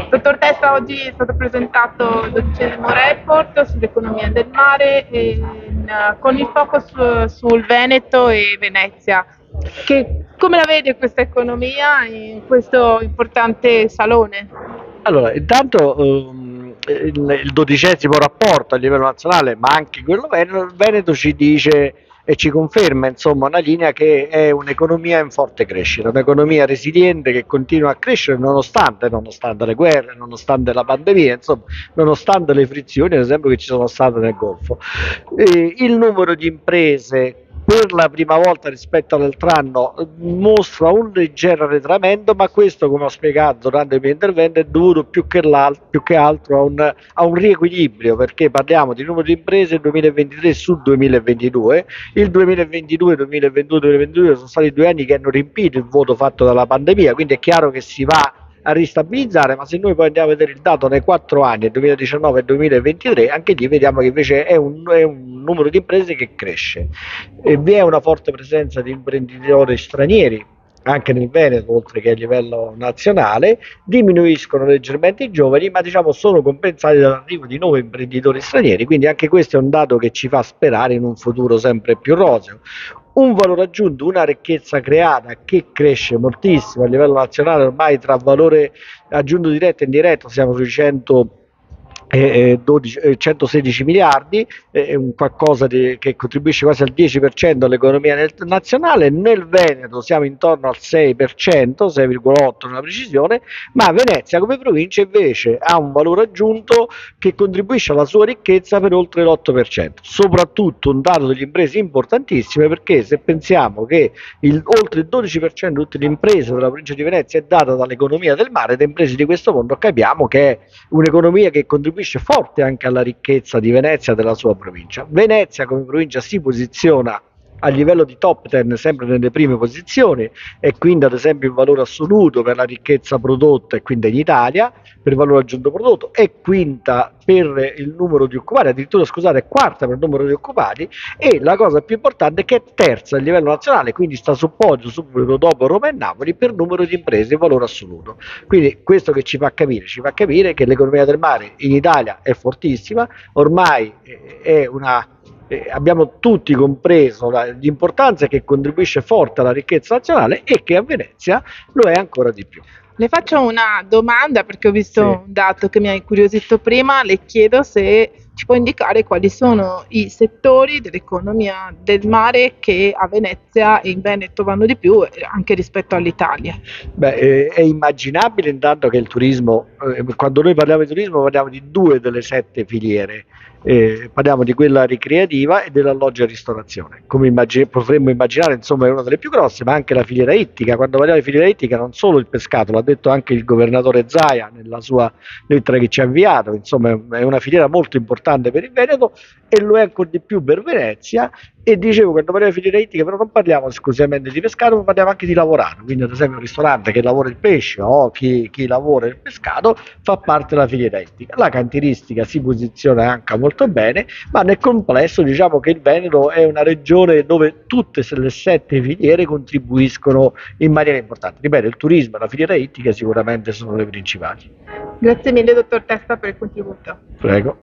Dottor Testa, oggi è stato presentato il 12° report sull'economia del mare con il focus sul Veneto e Venezia. Come la vede questa economia in questo importante salone? Allora, intanto il 12° rapporto a livello nazionale, ma anche quello Veneto ci dice e ci conferma insomma una linea che è un'economia in forte crescita, un'economia resiliente che continua a crescere nonostante le guerre, nonostante la pandemia, insomma, nonostante le frizioni ad esempio che ci sono state nel Golfo. Il numero di imprese per la prima volta rispetto all'altro anno mostra un leggero arretramento, ma questo, come ho spiegato durante il mio intervento, è dovuto più che altro a un riequilibrio, perché parliamo di numero di imprese 2023 su 2022. Il 2022, 2022, 2022 sono stati 2 anni che hanno riempito il vuoto fatto dalla pandemia, quindi è chiaro che si va a ristabilizzare, ma se noi poi andiamo a vedere il dato nei 4 anni, 2019 e 2023, anche lì vediamo che invece è un numero di imprese che cresce. Vi è una forte presenza di imprenditori stranieri anche nel Veneto, oltre che a livello nazionale, diminuiscono leggermente i giovani, ma diciamo sono compensati dall'arrivo di nuovi imprenditori stranieri, quindi anche questo è un dato che ci fa sperare in un futuro sempre più roseo. Un valore aggiunto, una ricchezza creata che cresce moltissimo a livello nazionale, ormai tra valore aggiunto diretto e indiretto siamo sui 116 miliardi, un qualcosa che contribuisce quasi al 10% all'economia nazionale. Nel Veneto siamo intorno al 6%, 6,8 una precisione, ma Venezia come provincia invece ha un valore aggiunto che contribuisce alla sua ricchezza per oltre l'8%, soprattutto un dato delle imprese importantissime, perché se pensiamo che oltre il 12% di tutte le imprese della provincia di Venezia è data dall'economia del mare, da imprese di questo mondo capiamo che è un'economia che contribuisce forte anche alla ricchezza di Venezia e della sua provincia. Venezia come provincia si posiziona a livello di top 10 sempre nelle prime posizioni, e quindi ad esempio il valore assoluto per la ricchezza prodotta è quinta in Italia, per il valore aggiunto prodotto è quinta per il numero di occupati, addirittura scusate è quarta per il numero di occupati, e la cosa più importante è che è terza a livello nazionale, quindi sta sul podio subito dopo Roma e Napoli per numero di imprese e valore assoluto. Quindi questo che ci fa capire? Ci fa capire che l'economia del mare in Italia è fortissima, ormai è abbiamo tutti compreso l'importanza che contribuisce forte alla ricchezza nazionale e che a Venezia lo è ancora di più. Le faccio una domanda perché ho visto Sì. un dato che mi ha incuriosito prima, le chiedo se ci può indicare quali sono i settori dell'economia del mare che a Venezia e in Veneto vanno di più anche rispetto all'Italia. Beh, è immaginabile intanto che il turismo, quando noi parliamo di turismo parliamo di 2 delle 7 filiere, parliamo di quella ricreativa e dell'alloggio e ristorazione. Come potremmo immaginare, insomma, è una delle più grosse, ma anche la filiera ittica. Quando parliamo di filiera ittica non solo il pescato, l'ha detto anche il governatore Zaia nella sua lettera che ci ha inviato, insomma è una filiera molto importante per il Veneto e lo è ancora di più per Venezia. E dicevo, quando parliamo di filiera ittica però non parliamo esclusivamente di pescato, ma parliamo anche di lavorare, quindi ad esempio un ristorante che lavora il pesce o chi lavora il pescato fa parte della filiera ittica. La cantieristica si posiziona anche molto bene, ma nel complesso diciamo che il Veneto è una regione dove tutte le 7 filiere contribuiscono in maniera importante. Ripeto, il turismo e la filiera ittica sicuramente sono le principali. Grazie mille dottor Testa per il contributo. Prego.